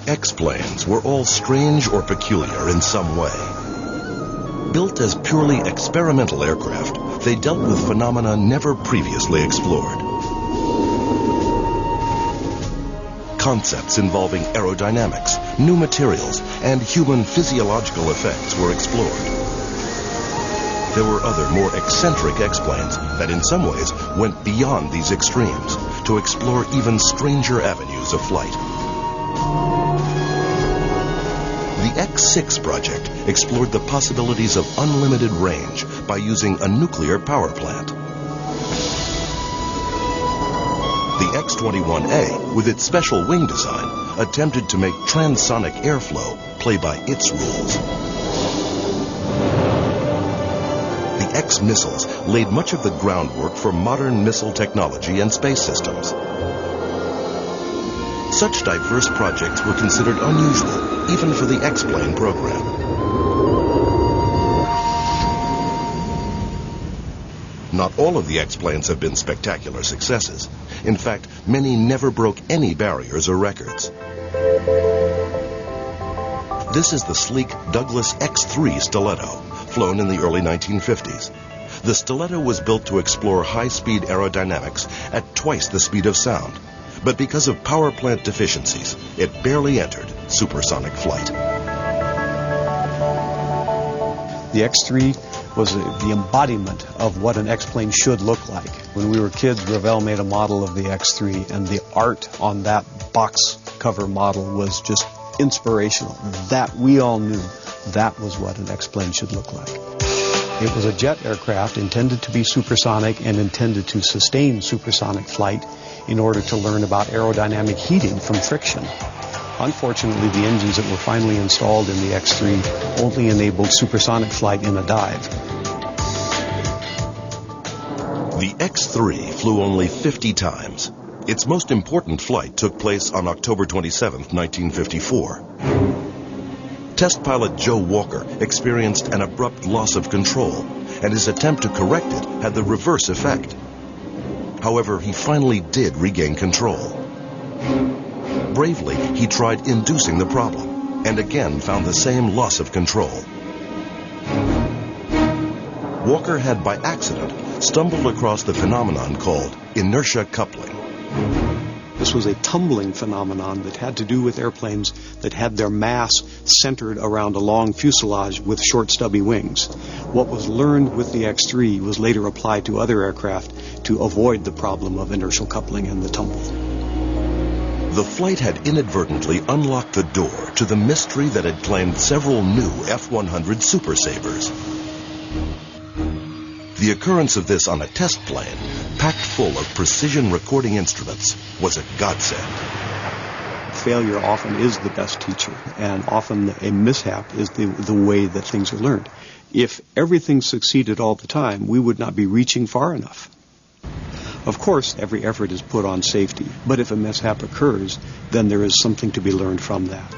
X-planes were all strange or peculiar in some way. Built as purely experimental aircraft, they dealt with phenomena never previously explored. Concepts involving aerodynamics, new materials, and human physiological effects were explored. There were other more eccentric X-planes that in some ways went beyond these extremes to explore even stranger avenues of flight. The X-6 project explored the possibilities of unlimited range by using a nuclear power plant. The X-31A, with its special wing design, attempted to make transonic airflow play by its rules. The X missiles laid much of the groundwork for modern missile technology and space systems. Such diverse projects were considered unusual, even for the X-plane program. Not all of the X-planes have been spectacular successes. In fact, many never broke any barriers or records. This is the sleek Douglas X-3 Stiletto, flown in the early 1950s. The Stiletto was built to explore high-speed aerodynamics at twice the speed of sound. But because of power plant deficiencies, it barely entered supersonic flight. The X-3 was the embodiment of what an X-plane should look like. When we were kids, Rockwell made a model of the X-3, and the art on that box cover model was just inspirational. That we all knew that was what an X-plane should look like. It was a jet aircraft intended to be supersonic and intended to sustain supersonic flight in order to learn about aerodynamic heating from friction. Unfortunately, the engines that were finally installed in the X-3 only enabled supersonic flight in a dive. The X-3 flew only 50 times. Its most important flight took place on October 27, 1954. Test pilot Joe Walker experienced an abrupt loss of control, and his attempt to correct it had the reverse effect. However, he finally did regain control. Bravely, he tried inducing the problem, and again found the same loss of control. Walker had, by accident, stumbled across the phenomenon called inertia coupling. This was a tumbling phenomenon that had to do with airplanes that had their mass centered around a long fuselage with short stubby wings. What was learned with the X-3 was later applied to other aircraft to avoid the problem of inertial coupling and the tumble. The flight had inadvertently unlocked the door to the mystery that had claimed several new F-100 Super Sabres. The occurrence of this on a test plane, packed full of precision recording instruments, was a godsend. Failure often is the best teacher, and often a mishap is the way that things are learned. If everything succeeded all the time, we would not be reaching far enough. Of course, every effort is put on safety, but if a mishap occurs, then there is something to be learned from that.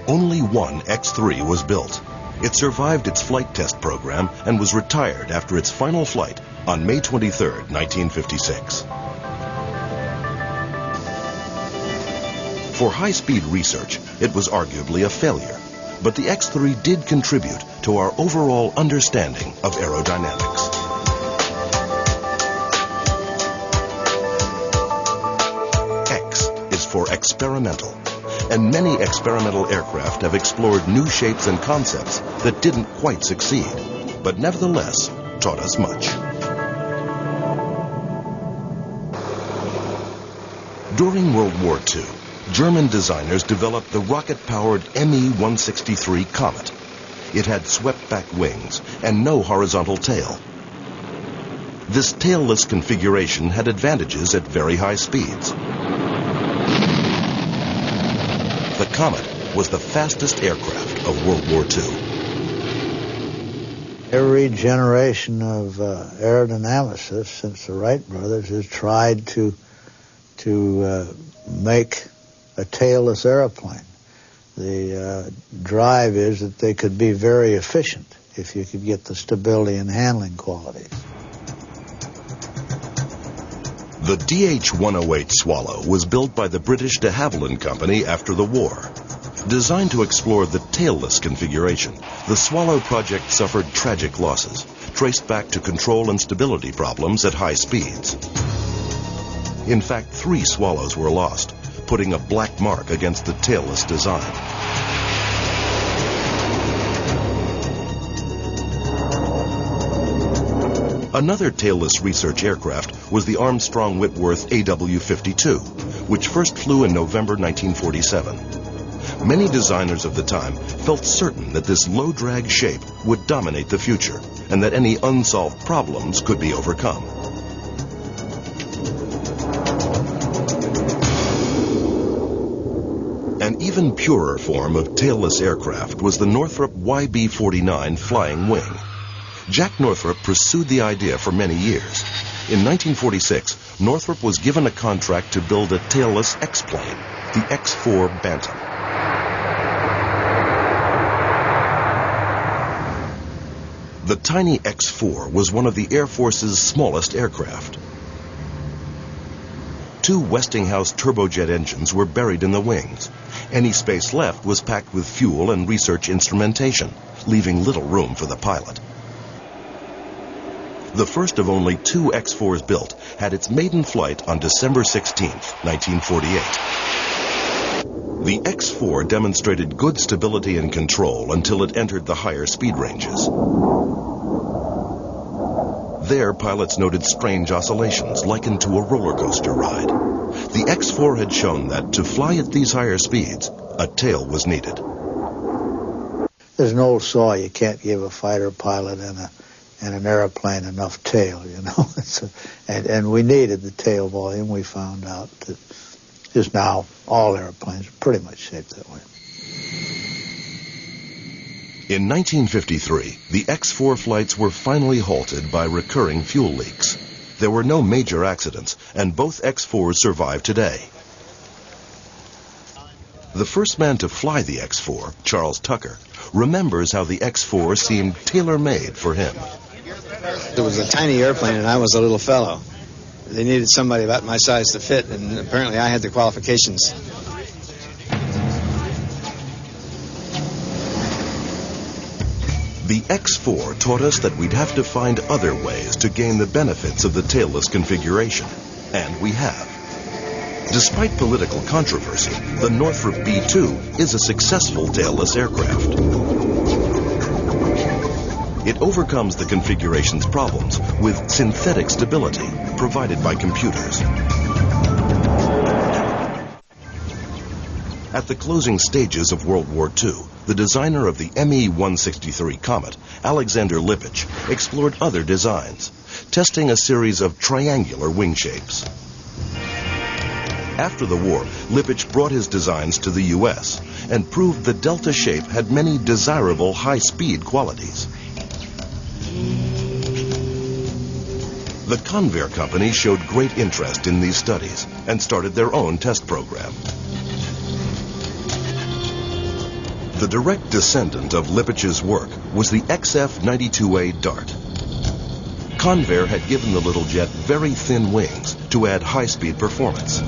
Only one X-3 was built. It survived its flight test program and was retired after its final flight on May 23, 1956. For high-speed research, it was arguably a failure, but the X-3 did contribute to our overall understanding of aerodynamics. X is for experimental, and many experimental aircraft have explored new shapes and concepts that didn't quite succeed, but nevertheless taught us much. During World War II, German designers developed the rocket-powered Me-163 Comet. It had swept-back wings and no horizontal tail. This tailless configuration had advantages at very high speeds. The Comet was the fastest aircraft of World War II. Every generation of aerodynamicists since the Wright brothers has tried to make a tailless airplane. The drive is that they could be very efficient if you could get the stability and handling qualities. The DH-108 Swallow was built by the British de Havilland Company after the war. Designed to explore the tailless configuration, the Swallow project suffered tragic losses, traced back to control and stability problems at high speeds. In fact, 3 Swallows were lost, putting a black mark against the tailless design. Another tailless research aircraft was the Armstrong-Whitworth AW-52, which first flew in November 1947. Many designers of the time felt certain that this low-drag shape would dominate the future and that any unsolved problems could be overcome. An even purer form of tailless aircraft was the Northrop YB-49 flying wing. Jack Northrop pursued the idea for many years. In 1946, Northrop was given a contract to build a tailless X-plane, the X-4 Bantam. The tiny X-4 was one of the Air Force's smallest aircraft. 2 Westinghouse turbojet engines were buried in the wings. Any space left was packed with fuel and research instrumentation, leaving little room for the pilot. The first of only 2 X-4s built had its maiden flight on December 16, 1948. The X-4 demonstrated good stability and control until it entered the higher speed ranges. There, pilots noted strange oscillations likened to a roller coaster ride. The X-4 had shown that to fly at these higher speeds, a tail was needed. There's an old saw, you can't give a fighter pilot and an airplane enough tail, you know. And we needed the tail volume. We found out that just now all airplanes are pretty much shaped that way. In 1953, the X-4 flights were finally halted by recurring fuel leaks. There were no major accidents, and both X-4s survive today. The first man to fly the X-4, Charles Tucker, remembers how the X-4 seemed tailor-made for him. It was a tiny airplane, and I was a little fellow. They needed somebody about my size to fit, and apparently I had the qualifications. The X-4 taught us that we'd have to find other ways to gain the benefits of the tailless configuration, and we have. Despite political controversy, the Northrop B-2 is a successful tailless aircraft. It overcomes the configuration's problems with synthetic stability provided by computers. At the closing stages of World War II, the designer of the Me-163 Comet, Alexander Lippisch, explored other designs, testing a series of triangular wing shapes. After the war, Lippisch brought his designs to the U.S. and proved the delta shape had many desirable high-speed qualities. The Convair company showed great interest in these studies and started their own test program. The direct descendant of Lippisch's work was the XF-92A Dart. Convair had given the little jet very thin wings to add high-speed performance.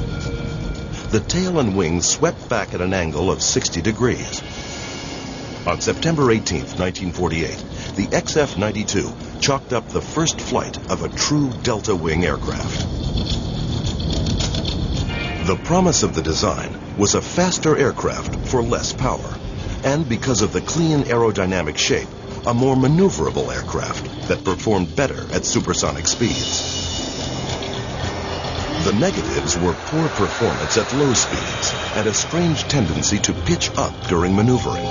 The tail and wings swept back at an angle of 60 degrees. On September 18, 1948, the XF-92 chalked up the first flight of a true delta wing aircraft. The promise of the design was a faster aircraft for less power, and because of the clean aerodynamic shape, a more maneuverable aircraft that performed better at supersonic speeds. The negatives were poor performance at low speeds and a strange tendency to pitch up during maneuvering.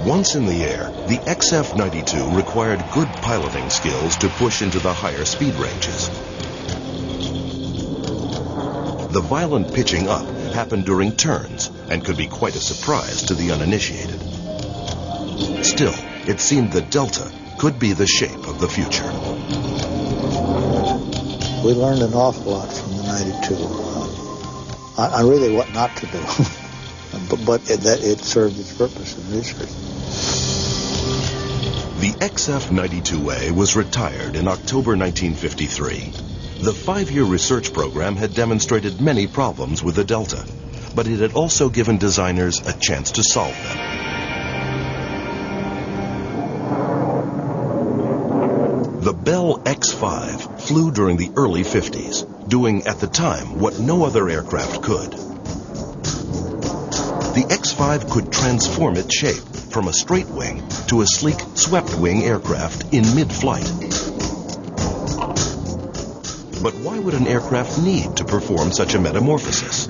Once in the air, the XF-92 required good piloting skills to push into the higher speed ranges. The violent pitching up happened during turns and could be quite a surprise to the uninitiated. Still, it seemed that Delta could be the shape of the future. We learned an awful lot from the 92 on really what not to do, but it served its purpose in research. The XF-92A was retired in October 1953. The 5-year research program had demonstrated many problems with the Delta, but it had also given designers a chance to solve them. The Bell X-5 flew during the early 50s, doing at the time what no other aircraft could. The X-5 could transform its shape from a straight wing to a sleek swept-wing aircraft in mid-flight. But why would an aircraft need to perform such a metamorphosis?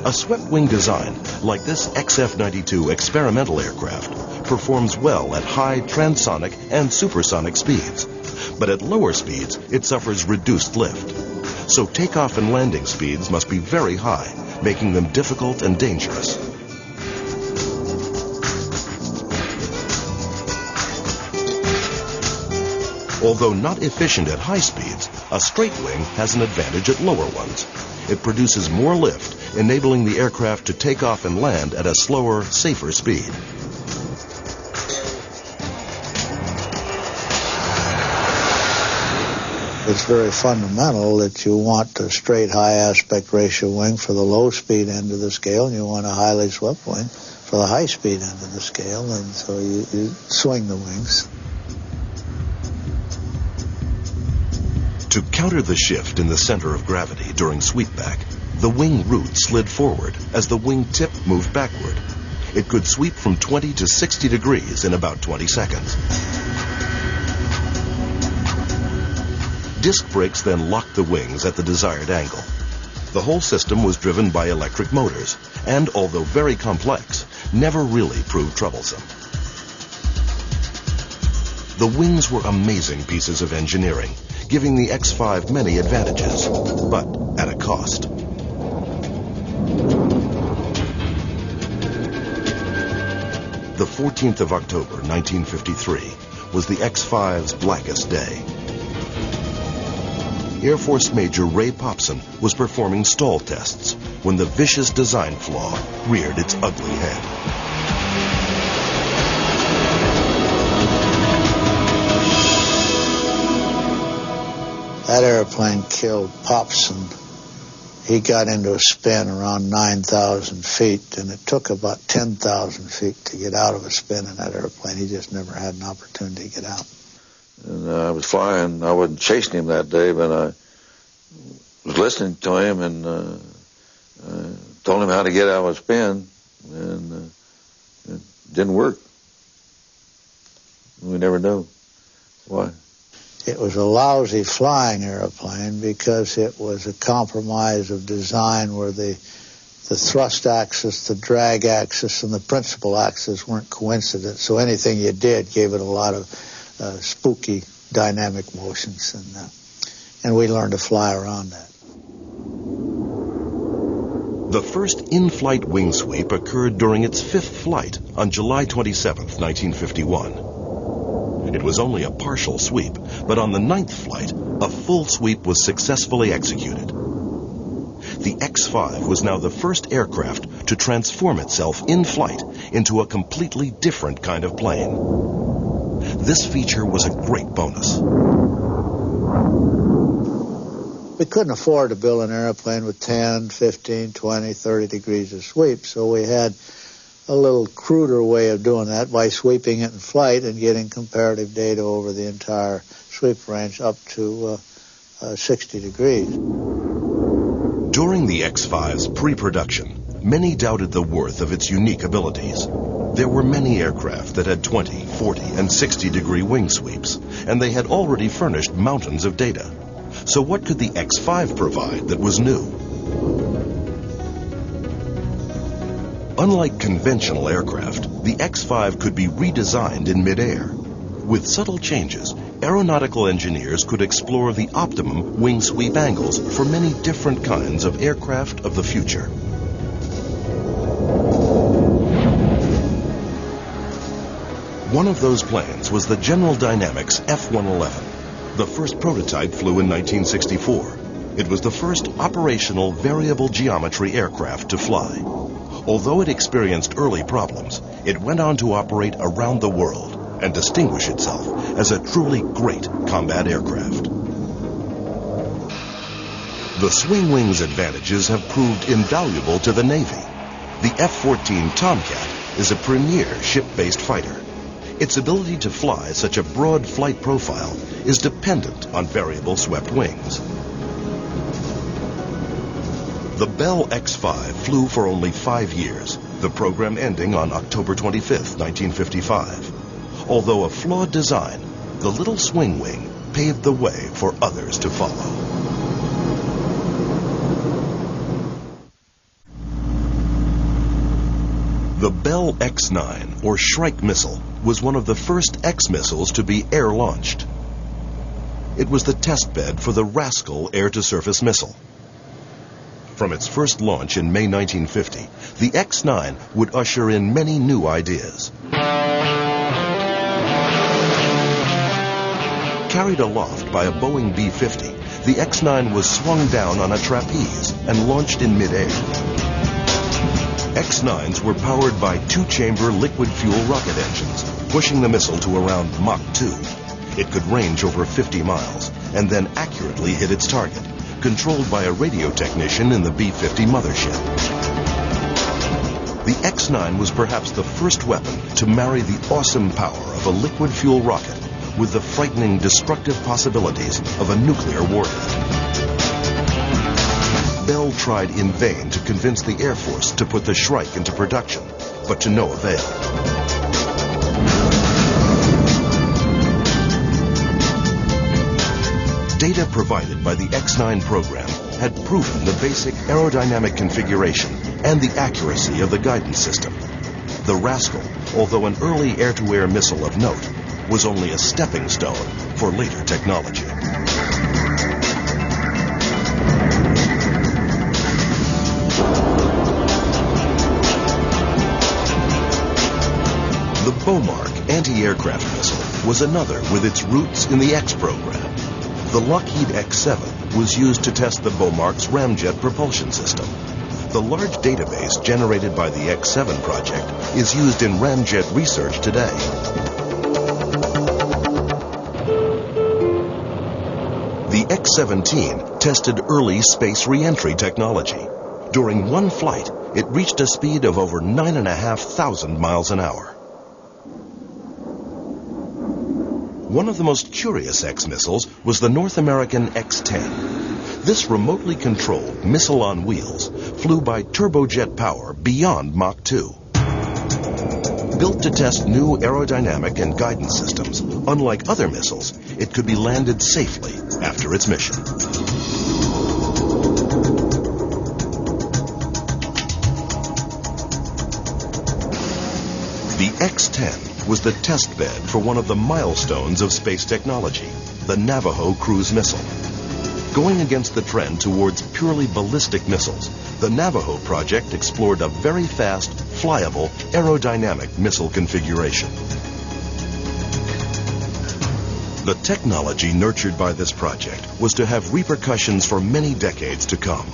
A swept-wing design, like this XF-92 experimental aircraft, performs well at high transonic and supersonic speeds. But at lower speeds, it suffers reduced lift. So takeoff and landing speeds must be very high, making them difficult and dangerous. Although not efficient at high speeds, a straight wing has an advantage at lower ones. It produces more lift, enabling the aircraft to take off and land at a slower, safer speed. It's very fundamental that you want a straight high aspect ratio wing for the low speed end of the scale, and you want a highly swept wing for the high speed end of the scale, and so you swing the wings. To counter the shift in the center of gravity during sweepback, the wing root slid forward as the wing tip moved backward. It could sweep from 20 to 60 degrees in about 20 seconds. Disc brakes then locked the wings at the desired angle. The whole system was driven by electric motors, and although very complex, never really proved troublesome. The wings were amazing pieces of engineering, giving the X-5 many advantages, but at a cost. The 14th of October, 1953, was the X-5's blackest day. Air Force Major Ray Popson was performing stall tests when the vicious design flaw reared its ugly head. That airplane killed Popson. He got into a spin around 9,000 feet, and it took about 10,000 feet to get out of a spin in that airplane. He just never had an opportunity to get out. And I was flying. I wasn't chasing him that day, but I was listening to him and told him how to get out of a spin, and it didn't work. We never know why. It was a lousy flying airplane because it was a compromise of design where the thrust axis, the drag axis, and the principal axis weren't coincident. So anything you did gave it a lot of spooky dynamic motions, and we learned to fly around that. The first in-flight wing sweep occurred during its 5th flight on July 27, 1951. It was only a partial sweep, but on the 9th flight, a full sweep was successfully executed. The X-5 was now the first aircraft to transform itself in flight into a completely different kind of plane. This feature was a great bonus. We couldn't afford to build an airplane with 10, 15, 20, 30 degrees of sweep, so we had a little cruder way of doing that by sweeping it in flight and getting comparative data over the entire sweep range up to 60 degrees. During the X-5's pre-production, many doubted the worth of its unique abilities. There were many aircraft that had 20, 40, and 60-degree wing sweeps, and they had already furnished mountains of data. So what could the X-5 provide that was new? Unlike conventional aircraft, the X-5 could be redesigned in midair. With subtle changes, aeronautical engineers could explore the optimum wing sweep angles for many different kinds of aircraft of the future. One of those planes was the General Dynamics F-111. The first prototype flew in 1964. It was the first operational variable geometry aircraft to fly. Although it experienced early problems, it went on to operate around the world, and distinguish itself as a truly great combat aircraft. The swing wing's advantages have proved invaluable to the Navy. The F-14 Tomcat is a premier ship-based fighter. Its ability to fly such a broad flight profile is dependent on variable swept wings. The Bell X-5 flew for only 5 years, the program ending on October 25, 1955. Although a flawed design, the little swing wing paved the way for others to follow. The Bell X-9, or Shrike missile, was one of the first X-missiles to be air-launched. It was the testbed for the Rascal air-to-surface missile. From its first launch in May 1950, the X-9 would usher in many new ideas. Carried aloft by a Boeing B-50, the X-9 was swung down on a trapeze and launched in midair. X-9s were powered by two-chamber liquid-fuel rocket engines, pushing the missile to around Mach 2. It could range over 50 miles and then accurately hit its target, controlled by a radio technician in the B-50 mothership. The X-9 was perhaps the first weapon to marry the awesome power of a liquid-fuel rocket with the frightening destructive possibilities of a nuclear warhead. Bell tried in vain to convince the Air Force to put the Shrike into production, but to no avail. Data provided by the X-9 program had proven the basic aerodynamic configuration and the accuracy of the guidance system. The Rascal, although an early air-to-air missile of note, was only a stepping stone for later technology. The Bomark anti-aircraft missile was another with its roots in the X program. The Lockheed X-7 was used to test the Bomark's ramjet propulsion system. The large database generated by the X-7 project is used in ramjet research today. The X-17 tested early space re-entry technology. During one flight, it reached a speed of over 9,500 miles an hour. One of the most curious X-missiles was the North American X-10. This remotely controlled missile on wheels flew by turbojet power beyond Mach 2. Built to test new aerodynamic and guidance systems, unlike other missiles, it could be landed safely after its mission. The X-10 was the test bed for one of the milestones of space technology, the Navajo cruise missile. Going against the trend towards purely ballistic missiles, the Navajo project explored a very fast, flyable, aerodynamic missile configuration. The technology nurtured by this project was to have repercussions for many decades to come.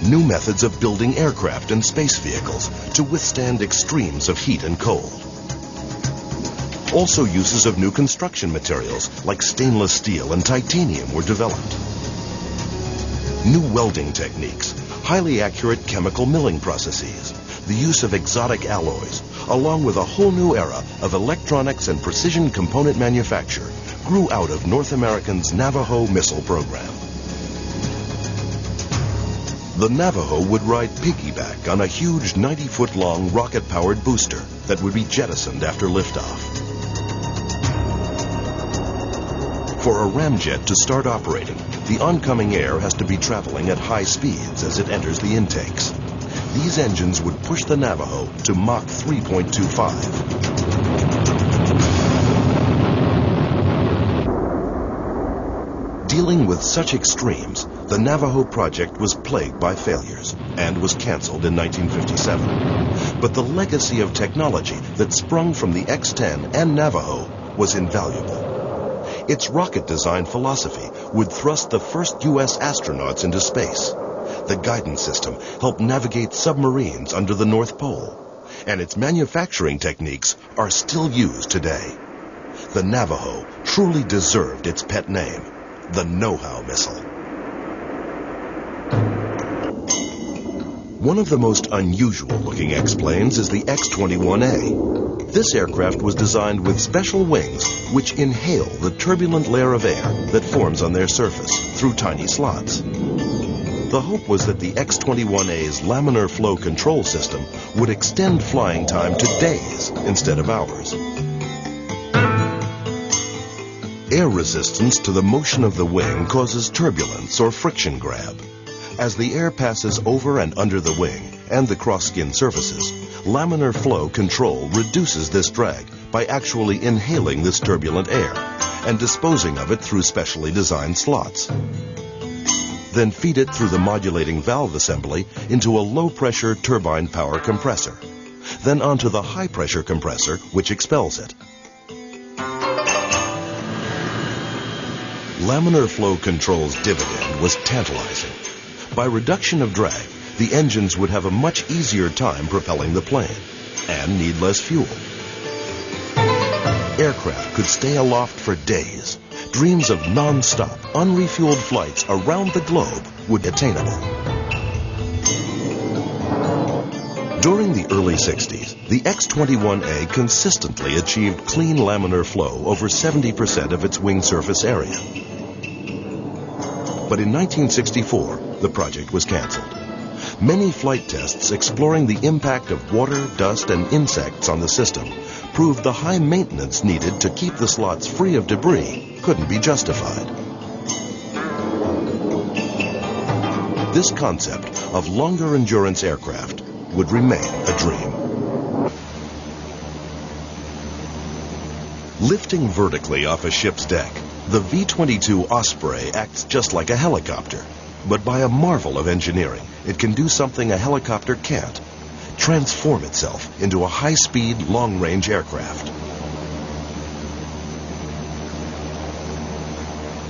New methods of building aircraft and space vehicles to withstand extremes of heat and cold. Also, uses of new construction materials like stainless steel and titanium were developed. New welding techniques, highly accurate chemical milling processes, the use of exotic alloys, along with a whole new era of electronics and precision component manufacture, grew out of North America's Navajo missile program. The Navajo would ride piggyback on a huge 90-foot-long rocket-powered booster that would be jettisoned after liftoff. For a ramjet to start operating, the oncoming air has to be traveling at high speeds as it enters the intakes. These engines would push the Navajo to Mach 3.25. Dealing with such extremes, the Navajo project was plagued by failures and was canceled in 1957. But the legacy of technology that sprung from the X-10 and Navajo was invaluable. Its rocket design philosophy would thrust the first U.S. astronauts into space. The guidance system helped navigate submarines under the North Pole, and its manufacturing techniques are still used today. the Navajo truly deserved its pet name, the know-how missile. One of the most unusual-looking X-planes is the X-21A. This aircraft was designed with special wings which inhale the turbulent layer of air that forms on their surface through tiny slots. The hope was that the X-21A's laminar flow control system would extend flying time to days instead of hours. Air resistance to the motion of the wing causes turbulence or friction grab. As the air passes over and under the wing and the cross-skin surfaces, laminar flow control reduces this drag by actually inhaling this turbulent air and disposing of it through specially designed slots. Then feed it through the modulating valve assembly into a low-pressure turbine power compressor, then onto the high-pressure compressor, which expels it. Laminar flow control's dividend was tantalizing. By reduction of drag, the engines would have a much easier time propelling the plane and need less fuel. Aircraft could stay aloft for days. Dreams of non-stop, unrefueled flights around the globe would be attainable. During the early 60s, the X-21A consistently achieved clean laminar flow over 70% of its wing surface area. But in 1964, the project was canceled. Many flight tests exploring the impact of water, dust, and insects on the system proved the high maintenance needed to keep the slots free of debris couldn't be justified. This concept of longer endurance aircraft would remain a dream. Lifting vertically off a ship's deck, the V-22 Osprey acts just like a helicopter. But by a marvel of engineering, it can do something a helicopter can't: transform itself into a high-speed, long-range aircraft.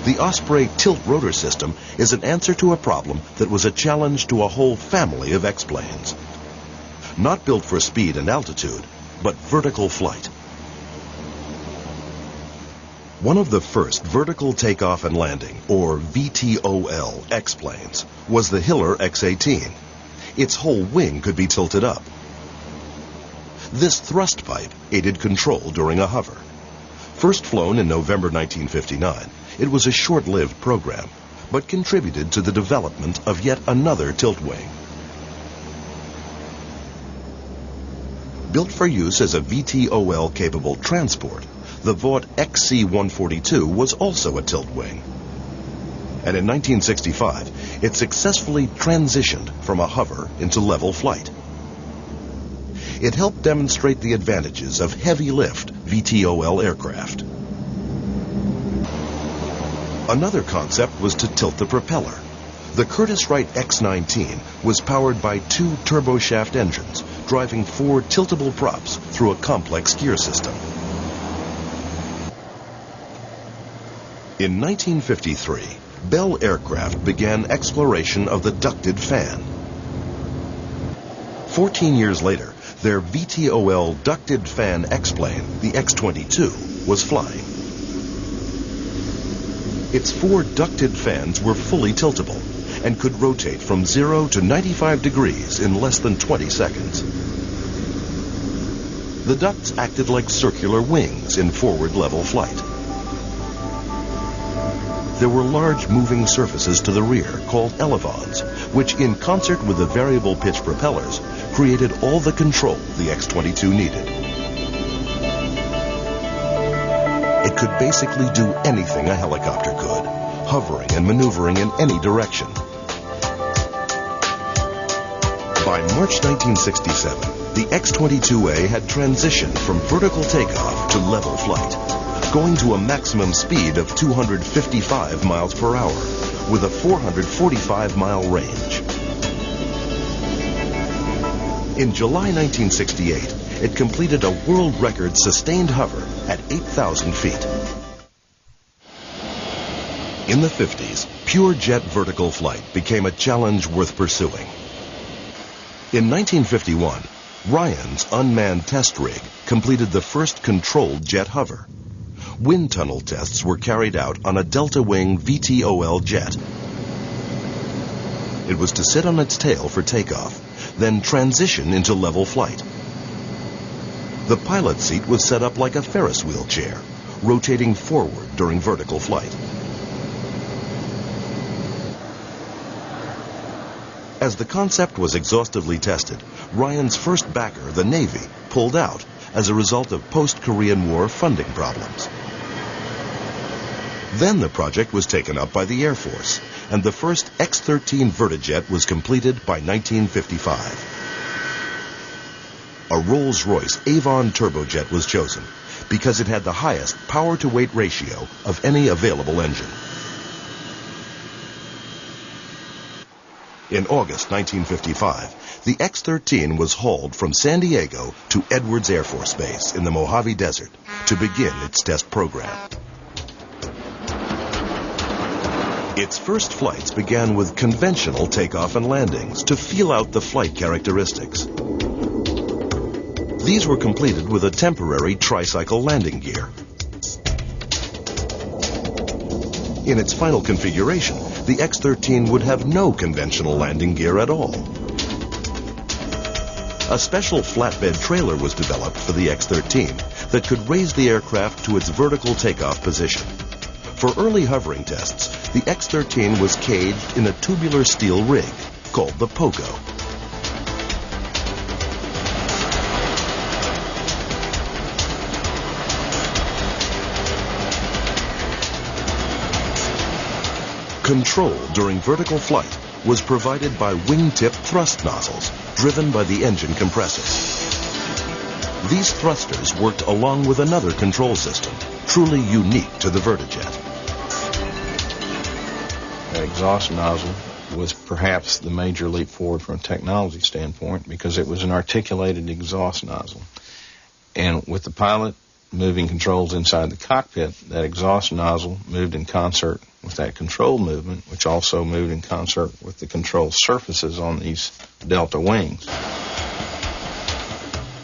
The Osprey tilt-rotor system is an answer to a problem that was a challenge to a whole family of X-planes. Not built for speed and altitude, but vertical flight. One of the first vertical takeoff and landing, or VTOL, X-planes was the Hiller X-18. Its whole wing could be tilted up. This thrust pipe aided control during a hover. First flown in November 1959, it was a short-lived program, but contributed to the development of yet another tilt wing. Built for use as a VTOL-capable transport, the Vought XC-142 was also a tilt wing. And in 1965, it successfully transitioned from a hover into level flight. It helped demonstrate the advantages of heavy-lift VTOL aircraft. Another concept was to tilt the propeller. The Curtiss-Wright X-19 was powered by two turboshaft engines, driving four tiltable props through a complex gear system. In 1953, Bell Aircraft began exploration of the ducted fan. 14 years later, their VTOL ducted fan X-plane, the X-22, was flying. Its four ducted fans were fully tiltable and could rotate from 0 to 95 degrees in less than 20 seconds. The ducts acted like circular wings in forward level flight. There were large moving surfaces to the rear called elevons, which in concert with the variable pitch propellers created all the control the X-22 needed. It could basically do anything a helicopter could, hovering and maneuvering in any direction. By March 1967, the X-22A had transitioned from vertical takeoff to level flight, going to a maximum speed of 255 miles per hour with a 445-mile range. In July 1968, it completed a world record sustained hover at 8,000 feet. In the 50s, pure jet vertical flight became a challenge worth pursuing. In 1951, Ryan's unmanned test rig completed the first controlled jet hover. wind tunnel tests were carried out on a delta-wing VTOL jet. It was to sit on its tail for takeoff, then transition into level flight. The pilot seat was set up like a Ferris wheel chair, rotating forward during vertical flight. As the concept was exhaustively tested, Ryan's first backer, the Navy, pulled out as a result of post-Korean War funding problems. Then the project was taken up by the Air Force, and the first X-13 vertijet was completed by 1955. A Rolls-Royce Avon turbojet was chosen because it had the highest power-to-weight ratio of any available engine. In August 1955, the X-13 was hauled from San Diego to Edwards Air Force Base in the Mojave Desert to begin its test program. Its first flights began with conventional takeoff and landings to feel out the flight characteristics. These were completed with a temporary tricycle landing gear. In its final configuration, the X-13 would have no conventional landing gear at all. A special flatbed trailer was developed for the X-13 that could raise the aircraft to its vertical takeoff position. For early hovering tests, the X-13 was caged in a tubular steel rig called the Pogo. Control during vertical flight was provided by wingtip thrust nozzles driven by the engine compressors. These thrusters worked along with another control system, truly unique to the vertijet. The exhaust nozzle was perhaps the major leap forward from a technology standpoint because it was an articulated exhaust nozzle. And with the pilot moving controls inside the cockpit, that exhaust nozzle moved in concert with that control movement, which also moved in concert with the control surfaces on these delta wings.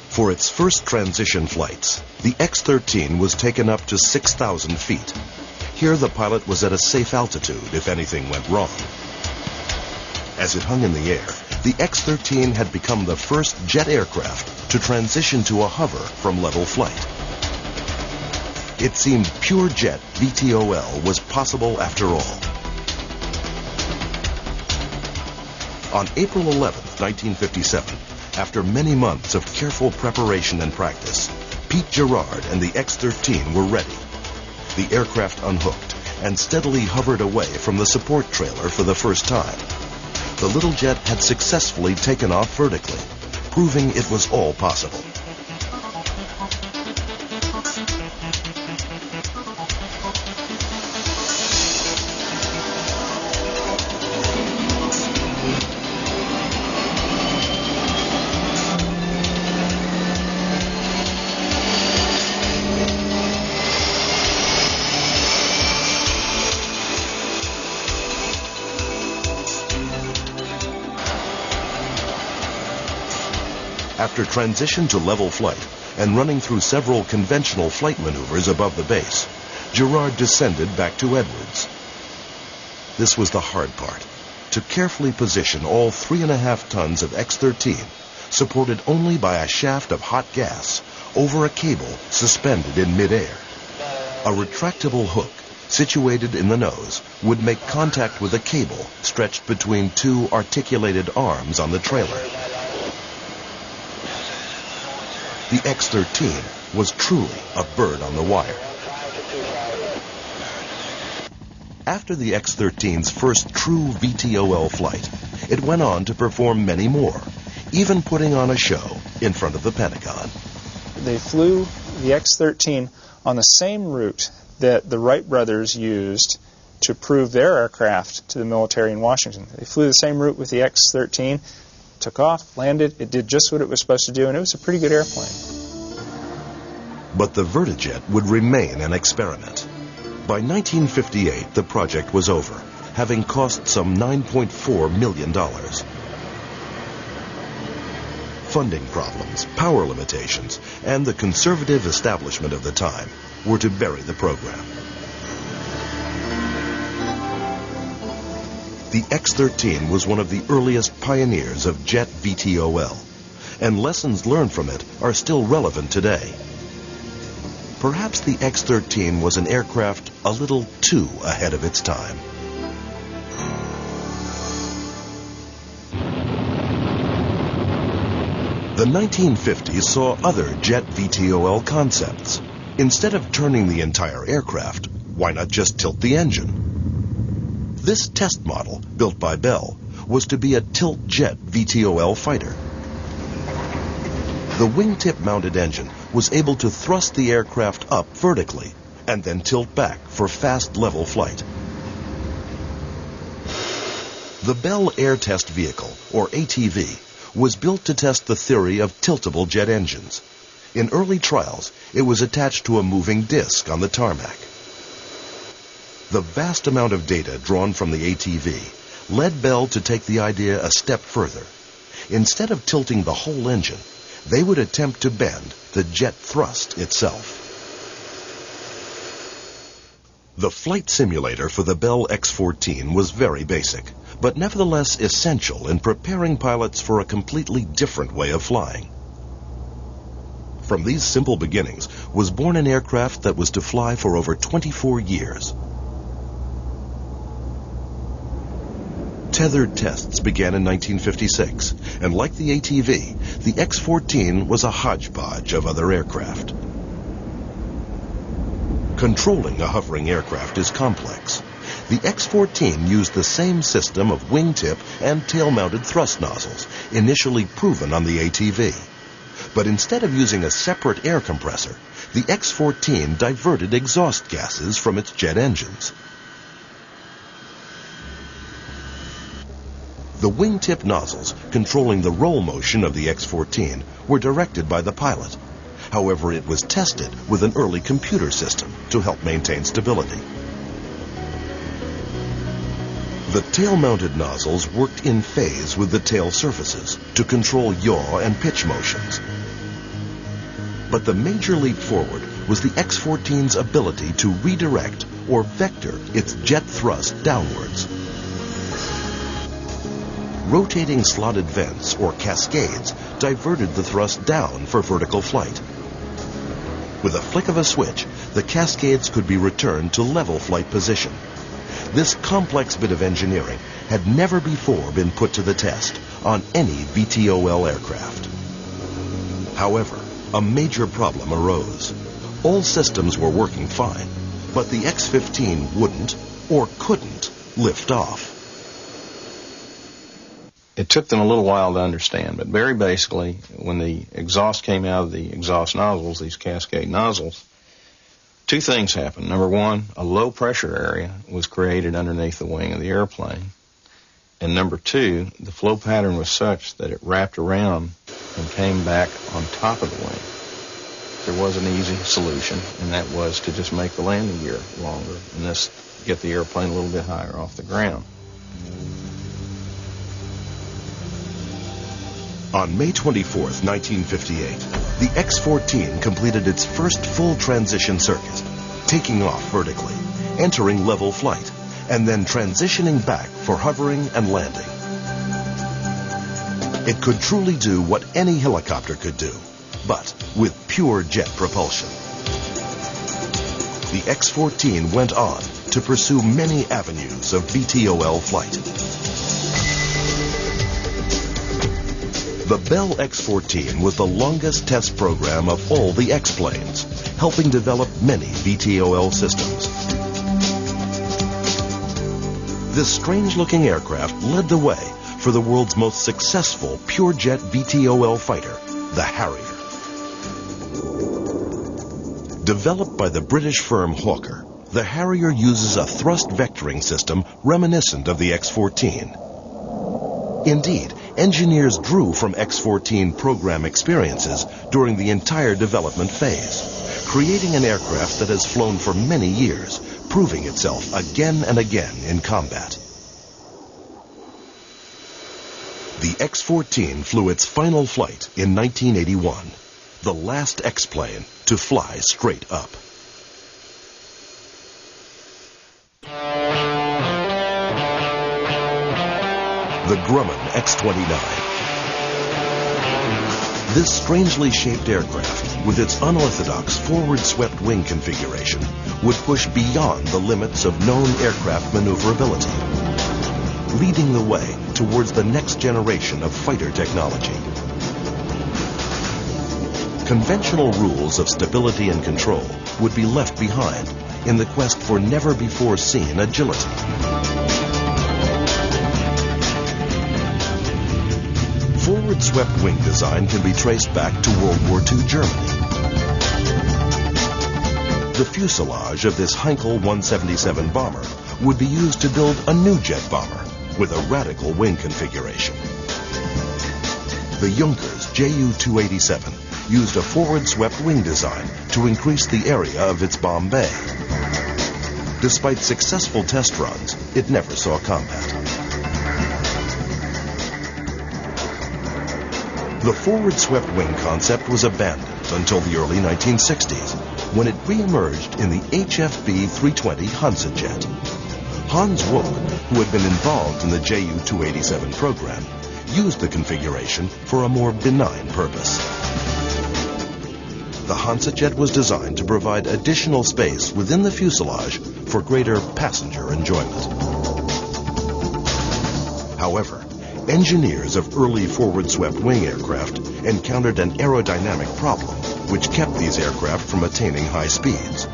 For its first transition flights, the X-13 was taken up to 6,000 feet. Here the pilot was at a safe altitude if anything went wrong. As it hung in the air, the X-13 had become the first jet aircraft to transition to a hover from level flight. It seemed pure jet VTOL was possible after all. On April 11, 1957, after many months of careful preparation and practice, Pete Girard and the X-13 were ready. The aircraft unhooked and steadily hovered away from the support trailer for the first time. The little jet had successfully taken off vertically, proving it was all possible. After transition to level flight and running through several conventional flight maneuvers above the base, Girard descended back to Edwards. This was the hard part, to carefully position all 3.5 tons of X-13, supported only by a shaft of hot gas, over a cable suspended in midair. A retractable hook situated in the nose would make contact with a cable stretched between two articulated arms on the trailer. The X-13 was truly a bird on the wire. After the X-13's first true VTOL flight, it went on to perform many more, even putting on a show in front of the Pentagon. They flew the X-13 on the same route that the Wright brothers used to prove their aircraft to the military in Washington. They flew the same route with the X-13, took off, landed, it did just what it was supposed to do, and it was a pretty good airplane. But the vertijet would remain an experiment. By 1958, the project was over, having cost some $9.4 million. funding problems, power limitations, and the conservative establishment of the time were to bury the program. The X-13 was one of the earliest pioneers of jet VTOL, and lessons learned from it are still relevant today. Perhaps the X-13 was an aircraft a little too ahead of its time. The 1950s saw other jet VTOL concepts. Instead of turning the entire aircraft, why not just tilt the engine? This test model, built by Bell, was to be a tilt-jet VTOL fighter. The wingtip-mounted engine was able to thrust the aircraft up vertically and then tilt back for fast level flight. The Bell Air Test Vehicle, or ATV, was built to test the theory of tiltable jet engines. In early trials, it was attached to a moving disc on the tarmac. The vast amount of data drawn from the ATV led Bell to take the idea a step further. Instead of tilting the whole engine, they would attempt to bend the jet thrust itself. The flight simulator for the Bell X-14 was very basic, but nevertheless essential in preparing pilots for a completely different way of flying. From these simple beginnings was born an aircraft that was to fly for over 24 years. Tethered tests began in 1956, and like the ATV, the X-14 was a hodgepodge of other aircraft. Controlling a hovering aircraft is complex. The X-14 used the same system of wingtip and tail-mounted thrust nozzles, initially proven on the ATV. But instead of using a separate air compressor, the X-14 diverted exhaust gases from its jet engines. The wingtip nozzles controlling the roll motion of the X-14 were directed by the pilot. However, it was tested with an early computer system to help maintain stability. The tail-mounted nozzles worked in phase with the tail surfaces to control yaw and pitch motions. But the major leap forward was the X-14's ability to redirect or vector its jet thrust downwards. Rotating slotted vents, or cascades, diverted the thrust down for vertical flight. With a flick of a switch, the cascades could be returned to level flight position. This complex bit of engineering had never before been put to the test on any VTOL aircraft. However, a major problem arose. All systems were working fine, but the X-15 wouldn't or couldn't lift off. It took them a little while to understand, but very basically, when the exhaust came out of the exhaust nozzles, these cascade nozzles, two things happened. Number one, a low pressure area was created underneath the wing of the airplane. And number two, the flow pattern was such that it wrapped around and came back on top of the wing. There was an easy solution, and that was to just make the landing gear longer and thus get the airplane a little bit higher off the ground. On May 24, 1958, the X-14 completed its first full transition circuit, taking off vertically, entering level flight, and then transitioning back for hovering and landing. It could truly do what any helicopter could do, but with pure jet propulsion. The X-14 went on to pursue many avenues of VTOL flight. The Bell X-14 was the longest test program of all the X-planes, helping develop many VTOL systems. This strange-looking aircraft led the way for the world's most successful pure-jet VTOL fighter, the Harrier. Developed by the British firm Hawker, the Harrier uses a thrust vectoring system reminiscent of the X-14. Indeed, engineers drew from X-14 program experiences during the entire development phase, creating an aircraft that has flown for many years, proving itself again and again in combat. The The X-14 flew its final flight in 1981, the last X-plane to fly straight up. The Grumman X-29. This strangely shaped aircraft, with its unorthodox forward-swept wing configuration, would push beyond the limits of known aircraft maneuverability, leading the way towards the next generation of fighter technology. Conventional rules of stability and control would be left behind in the quest for never-before-seen agility. Forward-swept wing design can be traced back to World War II Germany. The fuselage of this Heinkel 177 bomber would be used to build a new jet bomber with a radical wing configuration. The Junkers Ju-287 used a forward-swept wing design to increase the area of its bomb bay. Despite successful test runs, it never saw combat. The forward-swept wing concept was abandoned until the early 1960s, when it re-emerged in the HFB 320 Hansa jet. Hans Wook, who had been involved in the Ju-287 program, used the configuration for a more benign purpose. The Hansa jet was designed to provide additional space within the fuselage for greater passenger enjoyment. However, engineers of early forward-swept wing aircraft encountered an aerodynamic problem which kept these aircraft from attaining high speeds.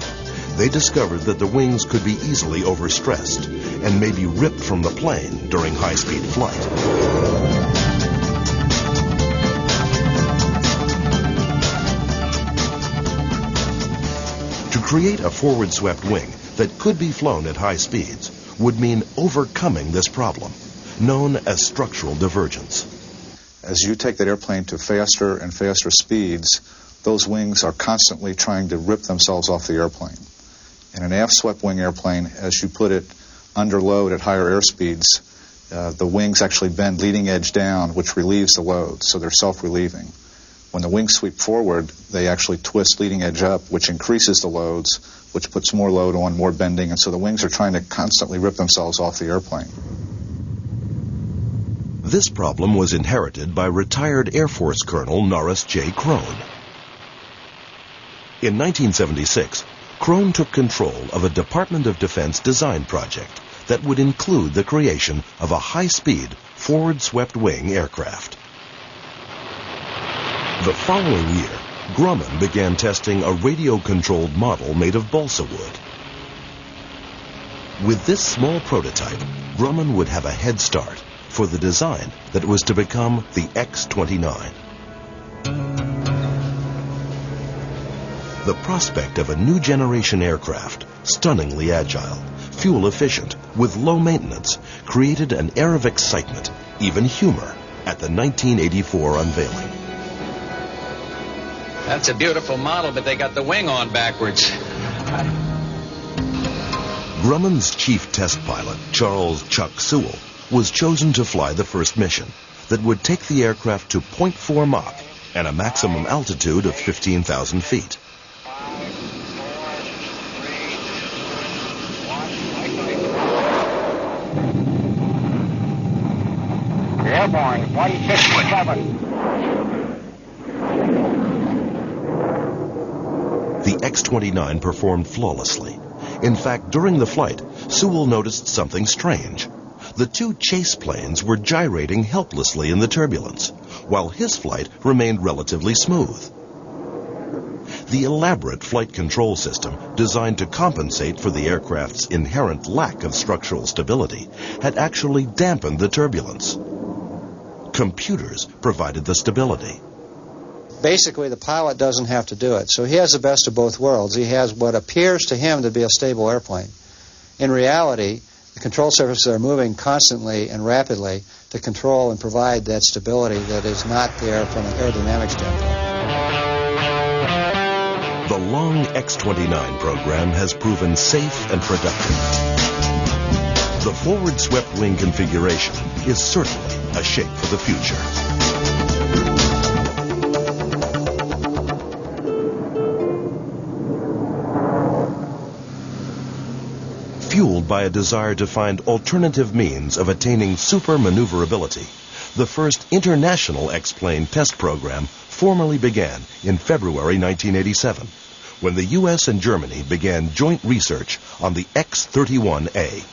They discovered that the wings could be easily overstressed and may be ripped from the plane during high-speed flight. To create a forward-swept wing that could be flown at high speeds would mean overcoming this problem, known as structural divergence. As you take that airplane to faster and faster speeds, those wings are constantly trying to rip themselves off the airplane. In an aft-swept wing airplane, as you put it under load at higher airspeeds, the wings actually bend leading edge down, which relieves the load, so they're self-relieving. When the wings sweep forward, they actually twist leading edge up, which increases the loads, which puts more load on, more bending, and so the wings are trying to constantly rip themselves off the airplane. This problem was inherited by retired Air Force Colonel Norris J. Crone. In 1976, Crone took control of a Department of Defense design project that would include the creation of a high-speed, forward-swept wing aircraft. The following year, Grumman began testing a radio-controlled model made of balsa wood. With this small prototype, Grumman would have a head start for the design that was to become the X-29. The prospect of a new generation aircraft, stunningly agile, fuel efficient, with low maintenance, created an air of excitement, even humor, at the 1984 unveiling. That's a beautiful model, but they got the wing on backwards. Grumman's chief test pilot, Charles Chuck Sewell, was chosen to fly the first mission that would take the aircraft to 0.4 Mach and a maximum altitude of 15,000 feet. Airborne 157. The X-29 performed flawlessly. In fact, during the flight, Sewell noticed something strange. The two chase planes were gyrating helplessly in the turbulence, while his flight remained relatively smooth. The elaborate flight control system, designed to compensate for the aircraft's inherent lack of structural stability, had actually dampened the turbulence. Computers provided the stability. Basically, the pilot doesn't have to do it, so he has the best of both worlds. He has what appears to him to be a stable airplane. In reality, the control surfaces are moving constantly and rapidly to control and provide that stability that is not there from an aerodynamic standpoint. The long X-29 program has proven safe and productive. The forward swept wing configuration is certainly a shape for the future. Fueled by a desire to find alternative means of attaining super maneuverability, the first international X-plane test program formally began in February 1987, when the U.S. and Germany began joint research on the X-31A.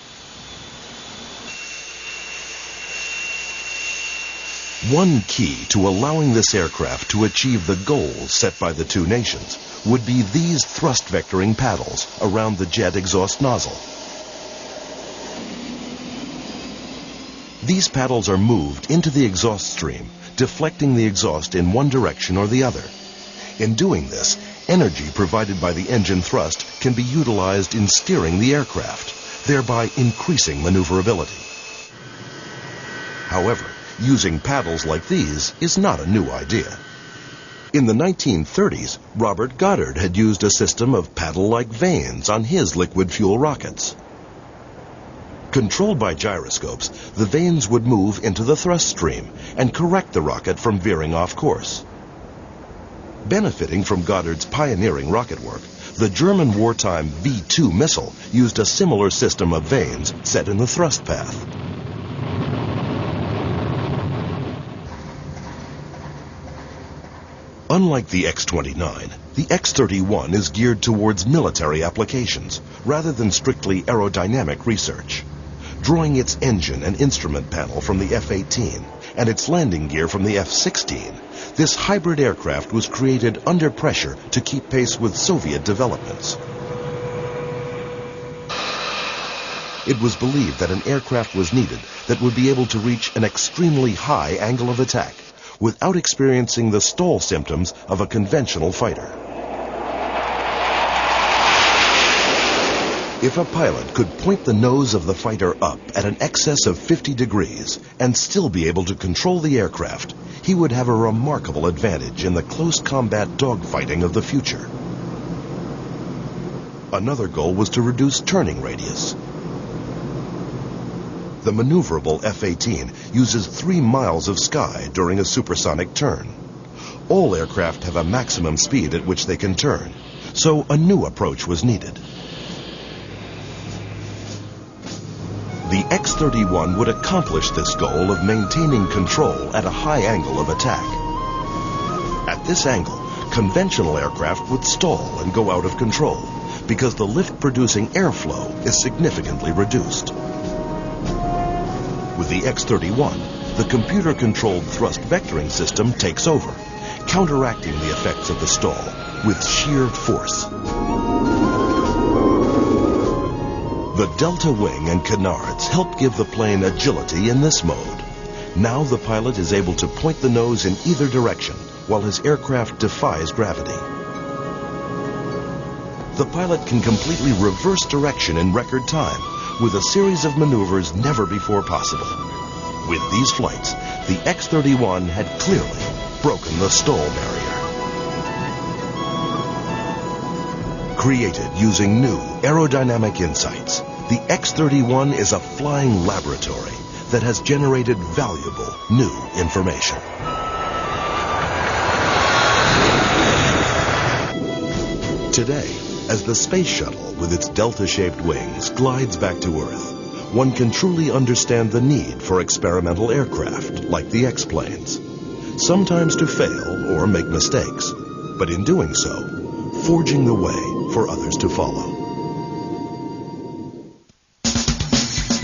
One key to allowing this aircraft to achieve the goals set by the two nations would be these thrust vectoring paddles around the jet exhaust nozzle. These paddles are moved into the exhaust stream, deflecting the exhaust in one direction or the other. In doing this, energy provided by the engine thrust can be utilized in steering the aircraft, thereby increasing maneuverability. However, using paddles like these is not a new idea. In the 1930s, Robert Goddard had used a system of paddle-like vanes on his liquid fuel rockets. Controlled by gyroscopes, the vanes would move into the thrust stream and correct the rocket from veering off course. Benefiting from Goddard's pioneering rocket work, the German wartime V-2 missile used a similar system of vanes set in the thrust path. Unlike the X-29, the X-31 is geared towards military applications rather than strictly aerodynamic research. Drawing its engine and instrument panel from the F-18 and its landing gear from the F-16, this hybrid aircraft was created under pressure to keep pace with Soviet developments. It was believed that an aircraft was needed that would be able to reach an extremely high angle of attack without experiencing the stall symptoms of a conventional fighter. If a pilot could point the nose of the fighter up at an excess of 50 degrees and still be able to control the aircraft, he would have a remarkable advantage in the close combat dogfighting of the future. Another goal was to reduce turning radius. The maneuverable F-18 uses 3 miles of sky during a supersonic turn. All aircraft have a maximum speed at which they can turn, so a new approach was needed. The X-31 would accomplish this goal of maintaining control at a high angle of attack. At this angle, conventional aircraft would stall and go out of control because the lift-producing airflow is significantly reduced. With the X-31, the computer-controlled thrust vectoring system takes over, counteracting the effects of the stall with sheer force. The delta wing and canards help give the plane agility in this mode. Now the pilot is able to point the nose in either direction while his aircraft defies gravity. The pilot can completely reverse direction in record time with a series of maneuvers never before possible. With these flights, the X-31 had clearly broken the stall barrier. Created using new aerodynamic insights, the X-31 is a flying laboratory that has generated valuable new information. Today, as the space shuttle with its delta-shaped wings glides back to Earth, one can truly understand the need for experimental aircraft like the X-planes, sometimes to fail or make mistakes, but in doing so, forging the way for others to follow.